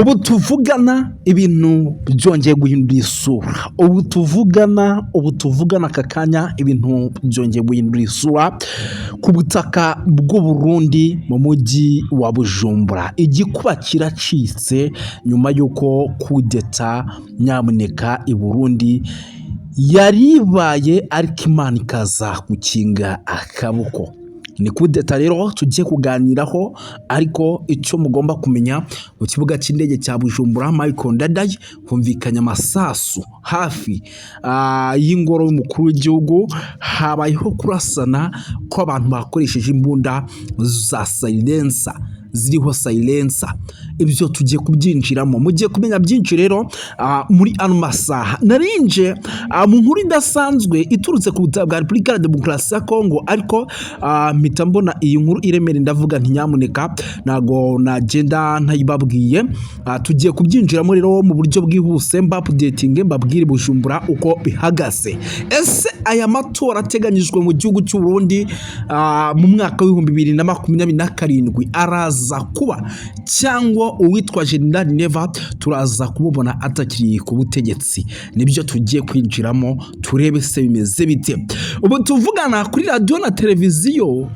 ubu tuvugana ibintu byongeye guhindura isura. ubu tuvugana aka kanya ibintu byongeye guhindura isura ku butaka bw'u Burundi mu mujyi wa Bujumbura. Igikuba kiracitse nyuma y'uko kudeta nyamuneka i Burundi yaribaye ariko Imana ikaza gukinga akaboko. Ni kudeta rero tugiye kuganiraho, ariko icyo mugomba kumenya, mu kibuga cy'indege cya Bujumbura Michael Ndadaye humvikanye amasasu hafi y'ingoro y'umukuru w'igihugu. Habayeho kurasana ko abantu bakoresheje imbunda za silencer, ziriho silencer. Ibyo tugiye kubyinjiramo, mugiye kumenya byinshi rero muri ano masaha. Narinje mu nkuru idasanzwe iturutse ku butaka bwa Repubulika ya Demokarasi ya Kongo, ariko mpita mbona iyi nkuru iremere, ndavuga nti nyamuneka ntago nagenda ntayibabwiye. Tugiye kubyinjiramo rero mu buryo bwihuse, updating mbabwire Bujumbura uko bihagaze. Ese aya matora ateganyijwe mu gihugu cy'u Burundi mu mwaka wa 2027 araza kuba, cyangwa uwitwa General Neva turaza kumubona atakiri ku butegetsi? Nibyo tugiye kwinjiramo, turebe se bimeze bite. Ubu tuvugana kuri radio na televiziyo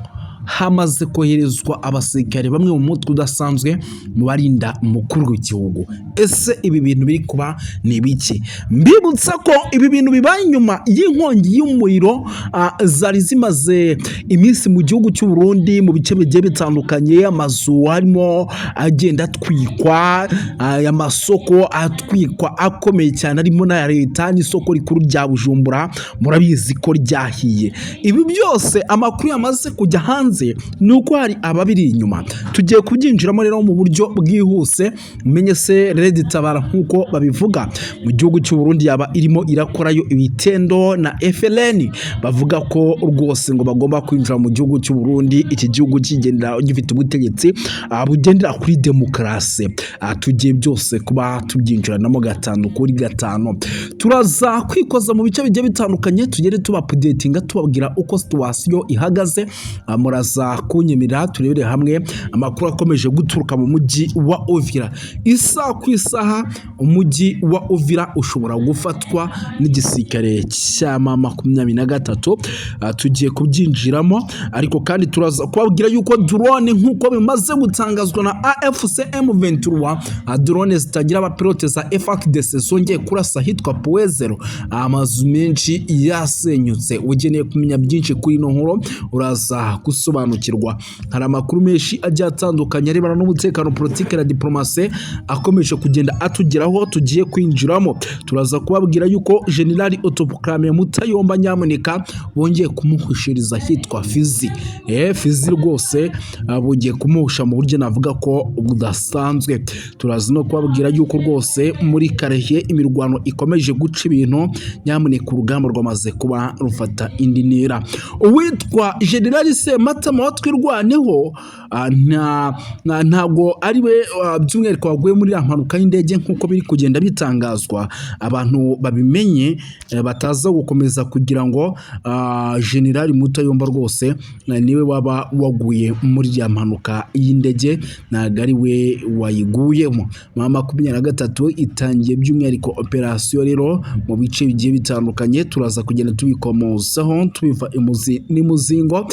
hamaze koherezwa abasirikare bamwe mu mutwe udasanzwe mu barinda umukuru w'igihugu. Ese ibi bintu biri kuba ni biki? Mbibutsa ko ibi bintu bibaye nyuma y'inkongi y'umuriro zari zimaze iminsi mu gihugu cy'u Burundi mu bice bigiye bitandukanye. Amazu harimo agenda atwikwa, aya masoko atwikwa akomeye cyane, arimo na leta n'isoko rikuru rya Bujumbura murabizi ko ryahiye. Ibi byose amakuru yamaze kujya hanze nuko hari ababiri inyuma. Tugiye kubyinjiramo rero mu buryo bwihuse, menye se Red Tabara nkuko babivuga mu gihugu cy'u Burundi yaba irimo irakorayo ibitendo na FLN. Bavuga ko rwose ngo bagomba kwinjira mu gihugu cy'u Burundi, iki gihugu kigendera gifite ubutegetsi bugendera kuri demokarasi. Tugiye byose kuba tubyinjiranamo gatanu kuri gatanu. Turaza kwikoza mu bice bigiye bitandukanye, tugere tuba updatinga tubabwira uko situation ihagaze. Muraza kunyemerera turebere hamwe amakuru akomeje guturuka mu mujyi wa Uvira. Isaha ku isaha umujyi wa Uvira ushobora gufatwa n'igisirikare cya M23. Tugiye kubyinjiramo, ariko kandi turaza kubabwira yuko drone nkuko bimaze gutangazwa na AFC M23, drone zitagira abapilote za FARDC zongeye kurasa hitwa Poezero. Amazu menshi yasenyutse. Ugeneye kumenya byinshi kuri ino nkuru uraza gusobanukirwa. Hari amakuru menshi agiye atandukanye arebana n'umutekano, politike na diplomasi akomeje kugenda atugeraho. Tugiye kwinjiramo, turaza kubabwira yuko General Autoproclamé Mutayomba nyamuneka bongeye kumuhushiriza hitwa Fizi. Fizi rwose bongeye kumuhusha mu buryo navuga ko budasanzwe. Turaza no kubabwira yuko rwose muri Karehe imirwano ikomeje guca ibintu, nyamuneka urugamba rwamaze kuba rufata indi ntera. Uwitwa General Sematama watwirwaneho ntago ari we by'umwihariko waguye muri ya mpanuka y'indege nkuko biri kugenda bitangazwa. Abantu babimenye bataza gukomeza kugira ngo General Mutayomba rwose niwe waba waguye muri ya mpanuka y'indege, ntago ari we wayiguyemo. 23 itangiye by'umwihariko operation rero mu bice bigiye bitandukanye. Turaza kugenda tubikomozaho tubiva imuzi n'imuzingo,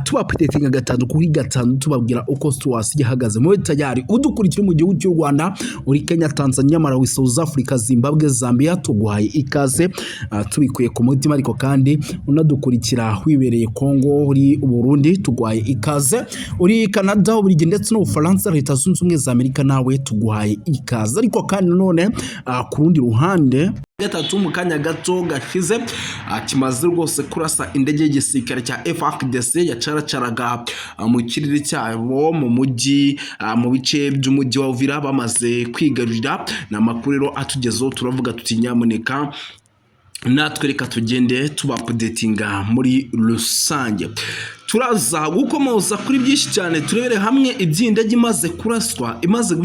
tubapdetinga gatanu kuri gatanu tubabwira uko situation ihagaze. Mu tayari udukurikira mu gihugu cy'u Rwanda, uri Kenya, Tanzania, Malawi, South Africa, Zimbabwe, Zambia, tuguhaye ikaze tubikuye ku mutima. Ariko kandi unadukurikira wibereye Kongo, uri Burundi, tuguhaye ikaze. Uri Canada, Ubirigi ndetse no Ufaransa, Leta Zunze Ubumwe za Amerika, nawe tuguhaye ikaze. Ariko kandi none ku rundi ruhande gatatu mu kanya gato gashize kimaze rwose kurasa indege y'igisirikare cya FARDC yacaracaraga mu kirere cyabo mu mujyi, mu bice by'umujyi wa Uvira bamaze kwigarurira. Na makuru rero atugezeho, turavuga tuti nyamuneka natwe reka tugende tuba updatinga muri rusange. turaza gukomoza kuri byinshi cyane turebere hamwe iby'indege imaze kuraswa imaze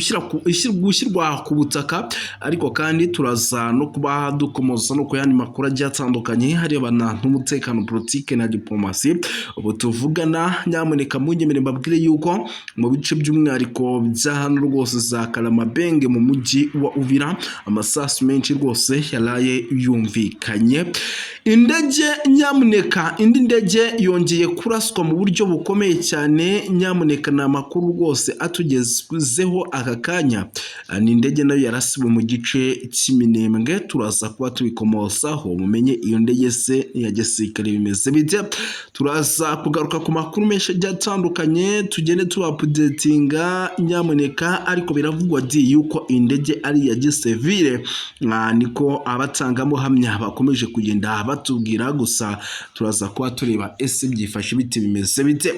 gushyirwa ku butaka, ariko kandi turaza no kuba dukomoza no ku yandi makuru agiye atandukanye harebana n'umutekano, politike na diplomasi. Ubu tuvugana nyamuneka munyemerere mbabwire yuko mu bice by'umwihariko bya hano rwose za Kalamabenge mu mujyi wa Uvira amasasu menshi rwose yaraye yumvikanye. Indege nyamuneka, indi ndege yongeye kuraswa mu buryo bukomeye cyane. Nyamuneka ni amakuru rwose atugezeho aka kanya. Ni indege nayo yarasiwe mu gice cy'Iminembwe, turaza kuba tubikomosaho mumenye iyo ndege se ya gisirikare bimeze bite. Turaza kugaruka ku makuru menshi agiye atandukanye tugende tubapudetinga nyamuneka, ariko biravugwa yuko indege ari iya gisivile, niko abatangamo hamya bakomeje kugenda batubwira. Gusa turaza kuba tureba ese byifashe biti bimeze bite.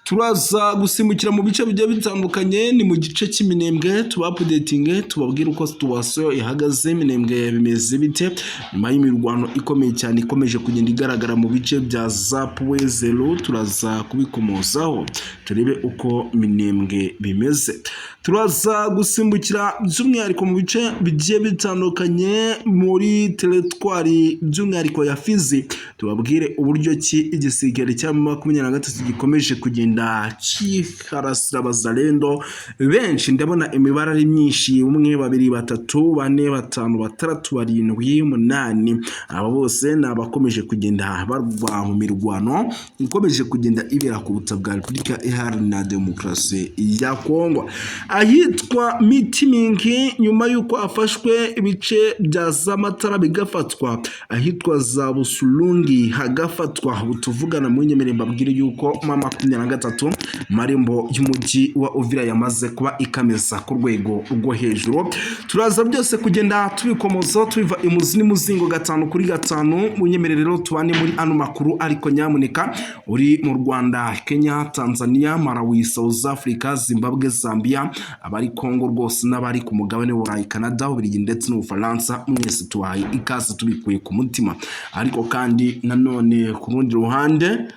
Turaza gusimbukira mu bice bigiye bitandukanye, ni mu gice cy'Iminembwe tubapudetinge tubabwire uko situation ihagaze. Iminembwe bimeze bite nyuma y'imirwano ikomeye cyane ikomeje kugenda igaragara mu bice bya Zapwezelo. Turaza kubikomozaho turebe uko Minembwe bimeze. Turaza gusimbukira by'umwihariko mu bice bigiye bitandukanye muri teritwari by'umwihariko ya Fizi, tubabwire uburyo ki igisigari cya 23 gikomeje kugenda kiharasira abazalendo benshi. Ndabona imibare ari myinshi, 1 2 3 4 5 6 7 8. Aba bose ni abakomeje kugenda barwa mu mirwano ikomeje kugenda ibera ku butaka bwa Repubulika Iharanira Demokarasi ya Kongo ahitwa Mitimingi, nyuma yuko afashwe ibice bya Zamatara bigafatwa, ahitwa za Busulungi hagafatwa. Butuvugana mu nyemerere mbabwire yuko 23 marembo y'umujyi wa Uvira yamaze kuba ikameza ku rwego rwo hejuru. Turaza byose kugenda tubikomoza tubiva imuzi n'umuzingo 5 kuri 5 mu nyemerere rero tubane muri ano makuru. Ariko nyamuneka uri mu Rwanda, Kenya, Tanzania, Malawi, South Africa, Zimbabwe, Zambia, abari Kongo rwose n'abari ku mugabane wa Canada, Ububiligi ndetse n'Ubufaransa, mwese tubaye ikaze tubikuye ku mutima. Ariko kandi nanone ku rundi ruhande